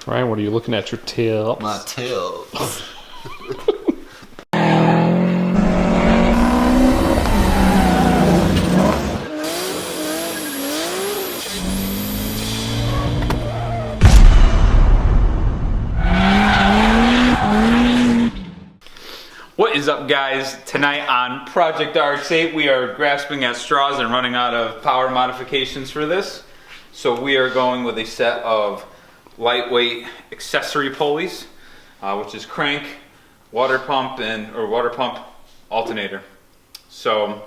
Ryan, what are you looking at your tail? My tails. What is up, guys? Tonight on Project RX-8 we are grasping at straws and running out of power modifications for this. So we are going with a set of lightweight accessory pulleys, which is crank, water pump, or water pump alternator. So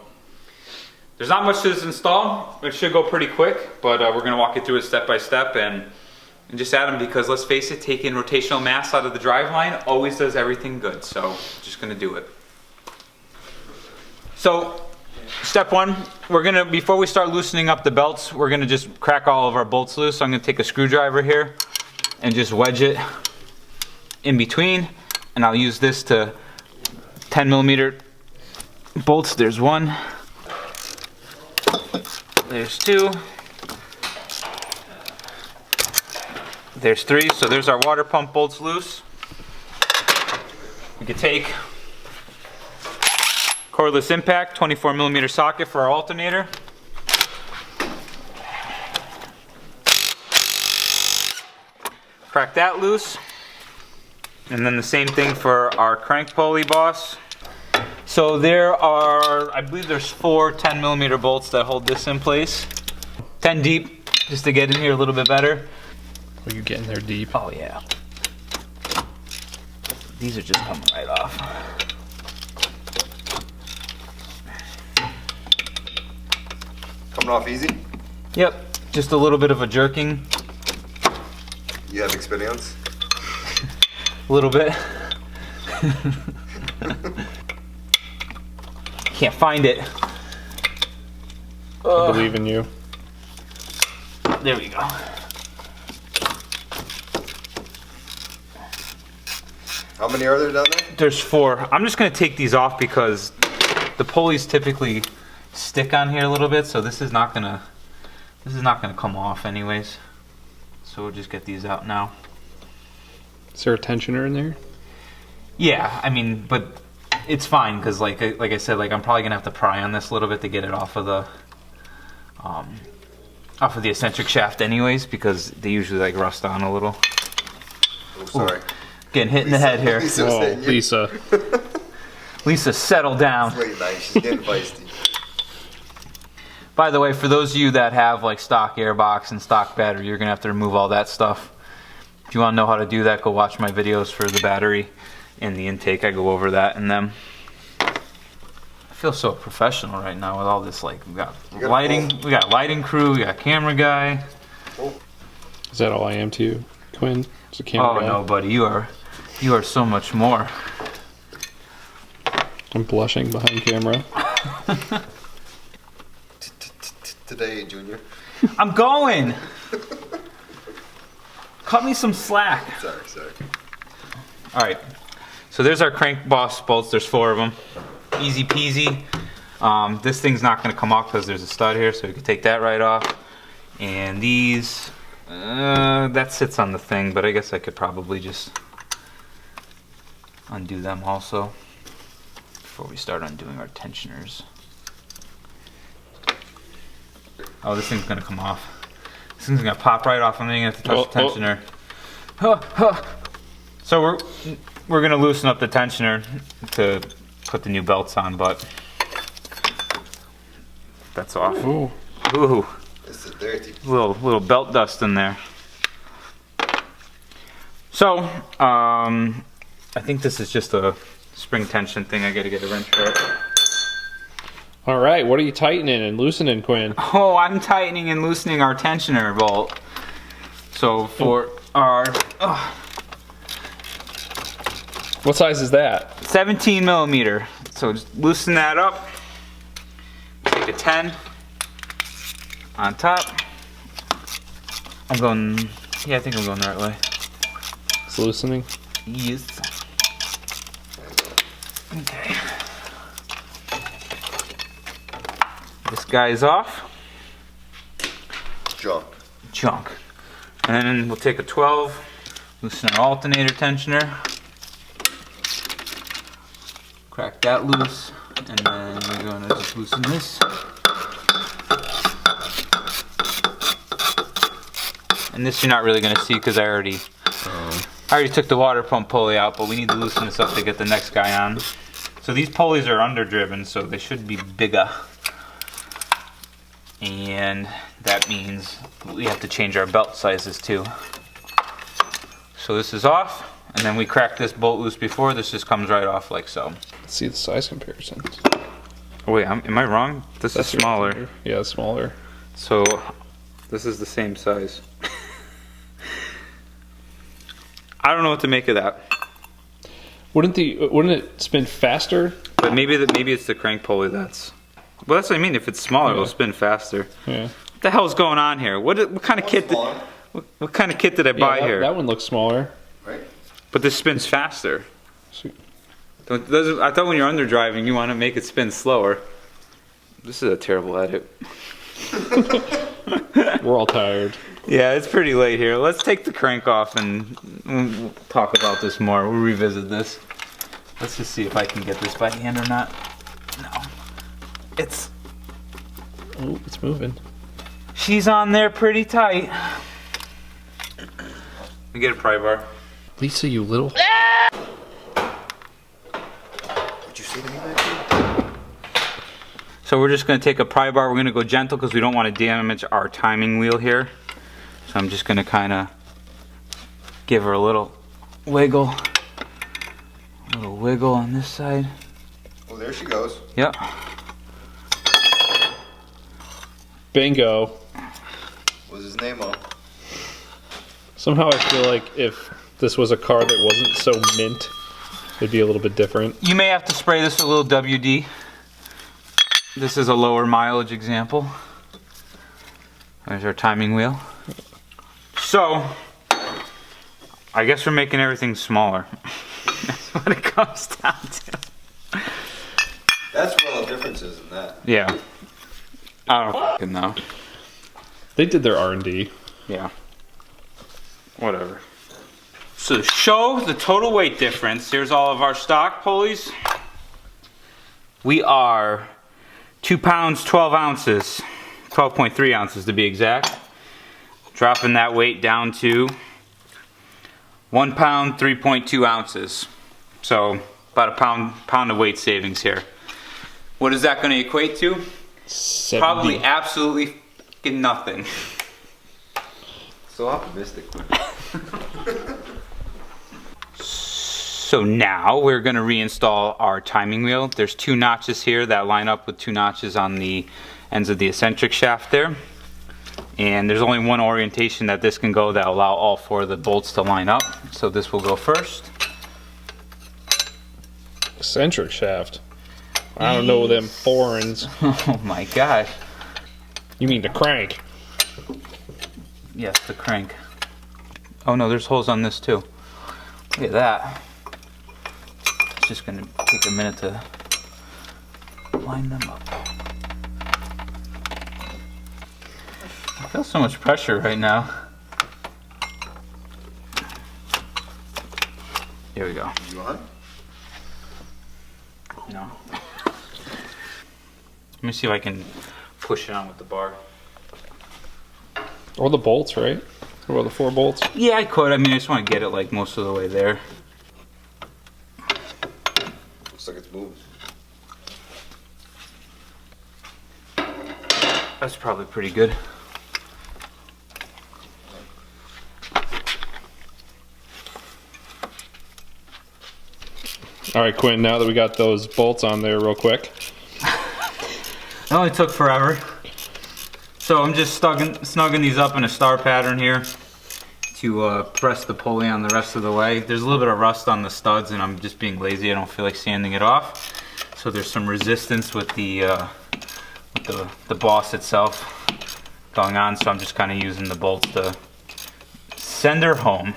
there's not much to this install. It should go pretty quick, but we're going to walk you through it step by step and just add them because, let's face it, taking rotational mass out of the driveline always does everything good. So just going to do it. So step one, before we start loosening up the belts, we're going to just crack all of our bolts loose. So I'm going to take a screwdriver here and just wedge it in between, and I'll use this to 10mm bolts. There's one, there's two, there's three. So there's our water pump bolts loose. We could take cordless impact 24mm socket for our alternator. Crack that loose. And then the same thing for our crank pulley boss. So there are, I believe there's 4 10mm bolts that hold this in place. 10 deep, just to get in here a little bit better. Are you getting there deep? Oh yeah. These are just coming right off. Coming off easy? Yep, just a little bit of a jerking. You have experience? A little bit. Can't find it. I believe in you. There we go. How many are there down there? There's 4. I'm just gonna take these off because the pulleys typically stick on here a little bit, so this is not gonna come off anyways. So we'll just get these out now. Is there a tensioner in there? Yeah, I mean, but it's fine because like I said, like I'm probably gonna have to pry on this a little bit to get it off of the eccentric shaft anyways, because they usually like rust on a little. Oh, sorry. Ooh, getting hit in the head here. Lisa. Lisa, settle down. Wait, nice. She's getting feisty. By the way, for those of you that have like stock airbox and stock battery, you're gonna have to remove all that stuff. If you want to know how to do that, go watch my videos for the battery and the intake. I go over that in them. I feel so professional right now with all this. Like we got lighting crew, we got camera guy. Is that all I am to you, Quinn? Is a camera guy? No, buddy, you are so much more. I'm blushing behind camera. Today, Junior. I'm going. Cut me some slack. Sorry. All right, so there's our crank boss bolts. There's 4 of them. Easy peasy. This thing's not going to come off because there's a stud here, so we can take that right off. And these, that sits on the thing, but I guess I could probably just undo them also before we start undoing our tensioners. Oh, this thing's going to come off. This thing's going to pop right off. I'm going to have to touch the tensioner. So we're going to loosen up the tensioner to put the new belts on, but that's off. Ooh. Ooh. It's a dirty. Little belt dust in there. So, I think this is just a spring tension thing. I got to get a wrench for it. All right, what are you tightening and loosening, Quinn? Oh, I'm tightening and loosening our tensioner bolt. So for our What size is that? 17mm. So just loosen that up. Take a 10 on top. I think I'm going the right way. It's loosening. Yes. Okay. This guy's off. Junk. Junk. And then we'll take a 12 Loosen our alternator tensioner. Crack that loose, and then we're going to just loosen this. And this you're not really going to see because I already took the water pump pulley out, but we need to loosen this up to get the next guy on. So these pulleys are underdriven, so they should be bigger. And that means we have to change our belt sizes too. So this is off, and then we cracked this bolt loose before. This just comes right off like so. Let's see the size comparisons. Oh wait, am I wrong? This is smaller. Yeah, it's smaller. So this is the same size. I don't know what to make of that. Wouldn't it spin faster? But maybe it's the crank pulley that's. Well, that's what I mean. If it's smaller, it'll spin faster. Yeah. What the hell's going on here? What kind of kit? What kind of kit did I buy here? That one looks smaller. Right? But this spins faster. Sweet. I thought when you're under driving, you want to make it spin slower. This is a terrible edit. We're all tired. Yeah, it's pretty late here. Let's take the crank off and we'll talk about this more. We'll revisit this. Let's just see if I can get this by hand or not. No. Oh, it's moving. She's on there pretty tight. We get a pry bar. Lisa, you little. What'd you say to me back there? So we're just going to take a pry bar. We're going to go gentle because we don't want to damage our timing wheel here. So I'm just going to kind of give her a little wiggle. A little wiggle on this side. Oh, there she goes. Yep. Bingo. What's his name on? Somehow I feel like if this was a car that wasn't so mint, it'd be a little bit different. You may have to spray this with a little WD. This is a lower mileage example. There's our timing wheel. So, I guess we're making everything smaller. That's what it comes down to. That's where all the difference is in that. Yeah. I don't fucking know. They did their R&D. Yeah. Whatever. So to show the total weight difference, here's all of our stock pulleys. We are 2 pounds, 12 ounces. 12.3 ounces to be exact. Dropping that weight down to 1 pound, 3.2 ounces. So about a pound of weight savings here. What is that going to equate to? 70. Probably absolutely fucking nothing. So optimistic. So now we're going to reinstall our timing wheel. There's 2 notches here that line up with 2 notches on the ends of the eccentric shaft there. And there's only one orientation that this can go that will allow all 4 of the bolts to line up. So this will go first. Eccentric shaft. I don't know them foreigns. Oh my gosh. You mean the crank? Yes, the crank. Oh no, there's holes on this too. Look at that. It's just gonna take a minute to line them up. I feel so much pressure right now. Here we go. You on? No. Let me see if I can push it on with the bar. Or the bolts, right? What about the 4 bolts? Yeah, I could. I mean, I just want to get it like most of the way there. Looks like it's moving. That's probably pretty good. All right, Quinn, now that we got those bolts on there real quick. It only took forever. So I'm just snugging these up in a star pattern here to press the pulley on the rest of the way. There's a little bit of rust on the studs and I'm just being lazy. I don't feel like sanding it off. So there's some resistance with the boss itself going on. So I'm just kind of using the bolts to send her home.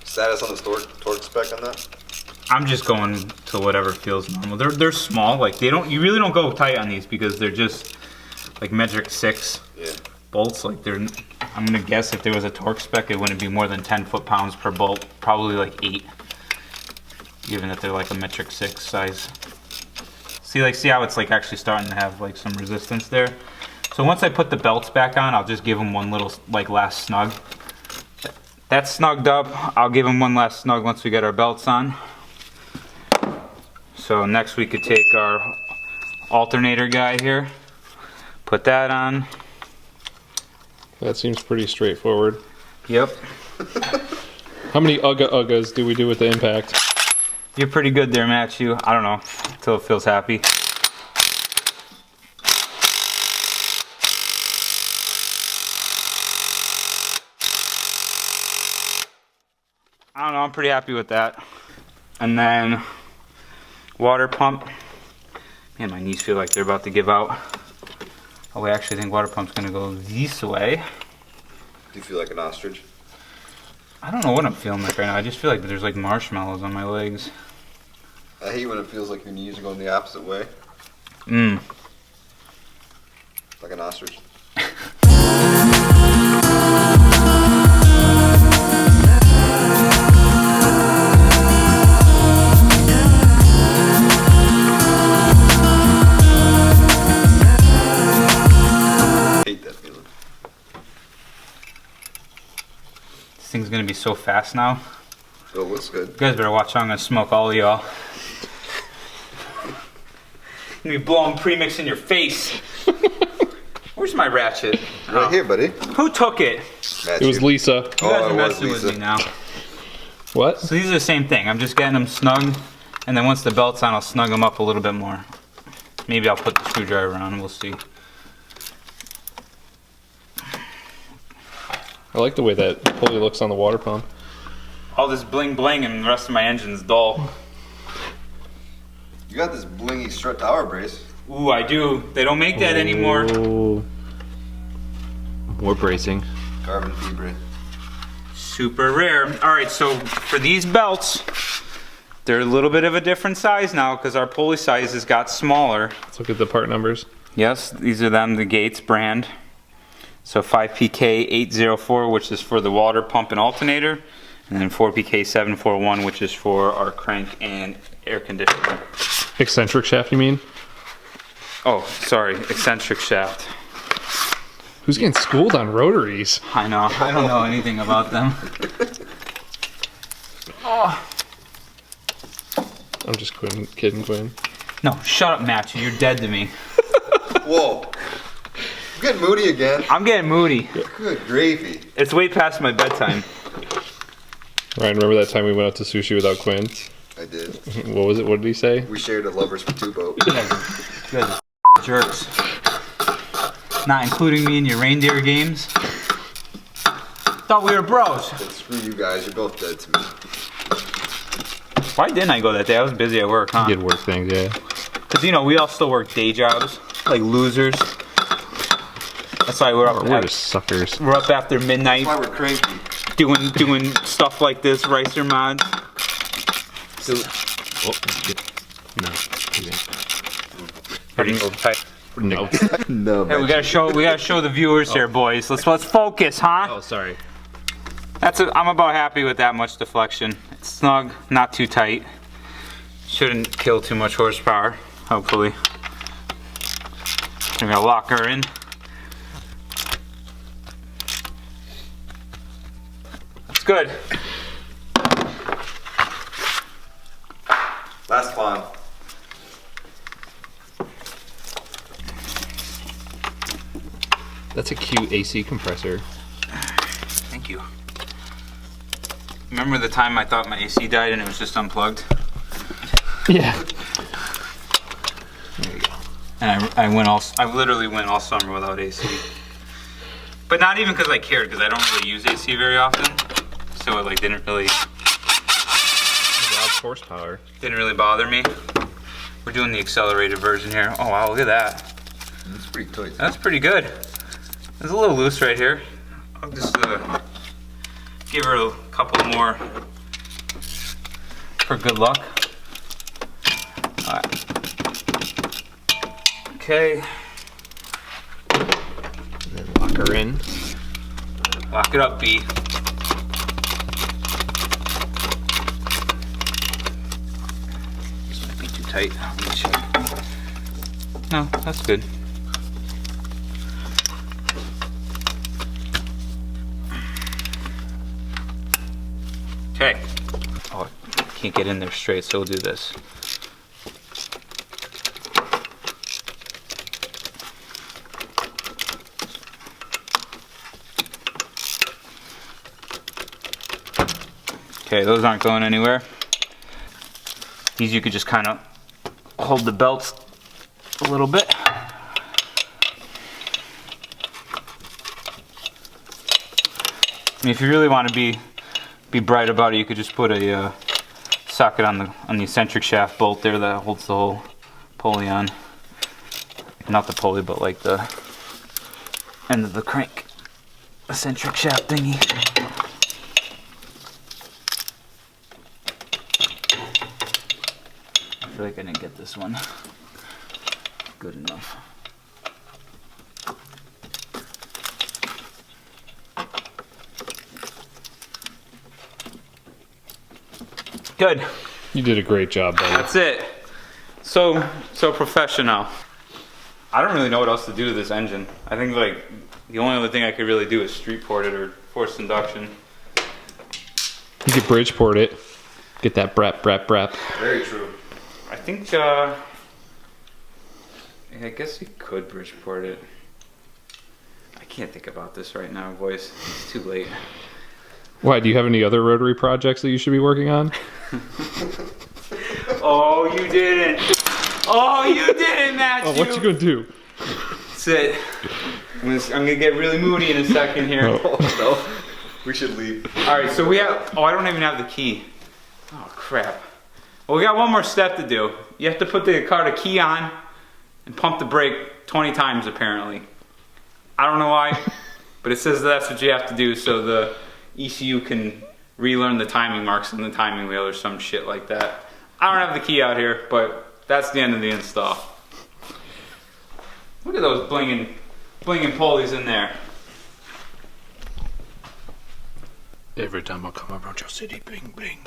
Status on the torque spec on that? I'm just going to whatever feels normal. They're small, like you really don't go tight on these because they're just like metric 6 Yeah. bolts. Like they're I'm gonna guess if there was a torque spec, it wouldn't be more than 10 foot-pounds per bolt. Probably like 8, given that they're like a metric 6 size. See how it's like actually starting to have like some resistance there. So once I put the belts back on, I'll just give them one little like last snug. That's snugged up. I'll give them one last snug once we get our belts on. So next we could take our alternator guy here, put that on. That seems pretty straightforward. Yep. How many uggas do we do with the impact? You're pretty good there, Matthew. I don't know, until it feels happy. I don't know, I'm pretty happy with that. And then water pump. Man, my knees feel like they're about to give out. Oh, I actually think water pump's gonna go this way. Do you feel like an ostrich? I don't know what I'm feeling like right now. I just feel like there's like marshmallows on my legs. I hate when it feels like your knees are going the opposite way. Like an ostrich. Thing's gonna be so fast now. Oh, looks good. You guys better watch how I'm gonna smoke all of y'all. I'm gonna be blowing premix in your face. Where's my ratchet? Right here, buddy. Who took it? It was Lisa. You guys are messing with me now. What? So these are the same thing. I'm just getting them snug, and then once the belt's on, I'll snug them up a little bit more. Maybe I'll put the screwdriver on, we'll see. I like the way that pulley looks on the water pump. All this bling bling and the rest of my engine's dull. You got this blingy strut tower brace. Ooh, I do. They don't make that anymore. Ooh. More bracing. Carbon fiber. Super rare. All right, so for these belts, they're a little bit of a different size now because our pulley sizes got smaller. Let's look at the part numbers. Yes, these are them, the Gates brand. So 5PK804, which is for the water pump and alternator, and then 4PK741, which is for our crank and air conditioner. Eccentric shaft, you mean? Oh, sorry, eccentric shaft. Who's getting schooled on rotaries? I know, I don't know anything about them. Oh. I'm just kidding, Quinn. No, shut up, Matthew, you're dead to me. Whoa. I'm getting moody again. I'm getting moody. Good gravy. It's way past my bedtime. Ryan, remember that time we went out to sushi without Quinn? I did. What was it? What did he say? We shared a lovers for two boat. You guys are jerks. Not including me in your reindeer games. Thought we were bros. But screw you guys, you're both dead to me. Why didn't I go that day? I was busy at work, huh? He did work things, yeah. Because, you know, we all still work day jobs, like losers. That's why we're up. We're just suckers. We're up after midnight, That's why we're cranky. doing stuff like this, Ricer mods. Oh, no. No. No, Hey, we gotta show the viewers here, boys. Let's focus, huh? Oh, sorry. I'm about happy with that much deflection. It's snug, not too tight. Shouldn't kill too much horsepower, hopefully. We're gonna lock her in. It's good. Last climb. That's a cute AC compressor. Thank you. Remember the time I thought my AC died and it was just unplugged? Yeah. There you go. And I literally went all summer without AC. But not even because I cared, because I don't really use AC very often. So it like didn't really Horsepower. Didn't really bother me. We're doing the accelerated version here. Oh wow, look at that. That's pretty tight. That's pretty good. It's a little loose right here. I'll just give her a couple more for good luck. Alright. Okay. And then lock her in. Lock it up, B. This might be too tight. Let me check. No, that's good. Okay. Oh, I can't get in there straight, so we'll do this. Okay, those aren't going anywhere. These you could just kind of hold the belts a little bit. I mean, if you really want to be bright about it, you could just put a socket on the eccentric shaft bolt there that holds the whole pulley on. Not the pulley, but like the end of the crank eccentric shaft thingy. I feel like I didn't get this one good enough. Good. You did a great job, buddy. That's it. So professional. I don't really know what else to do to this engine. I think like the only other thing I could really do is street port it or forced induction. You could Bridgeport it. Get that brap. Very true. I think I guess you could Bridgeport it. I can't think about this right now, boys. It's too late. Why, do you have any other rotary projects that you should be working on? Oh, you didn't. Oh, you didn't, Matthew. Oh, what you gonna do? That's it. I'm gonna get really moody in a second here. Oh. No, we should leave. All right, so we have. Oh, I don't even have the key. Oh crap. Well, we got one more step to do. You have to put the car to key on and pump the brake 20 times apparently. I don't know why, but it says that's what you have to do so the ECU can relearn the timing marks in the timing wheel or some shit like that. I don't have the key out here, but that's the end of the install. Look at those blinging pulleys in there. Every time I come around your city, bling bling.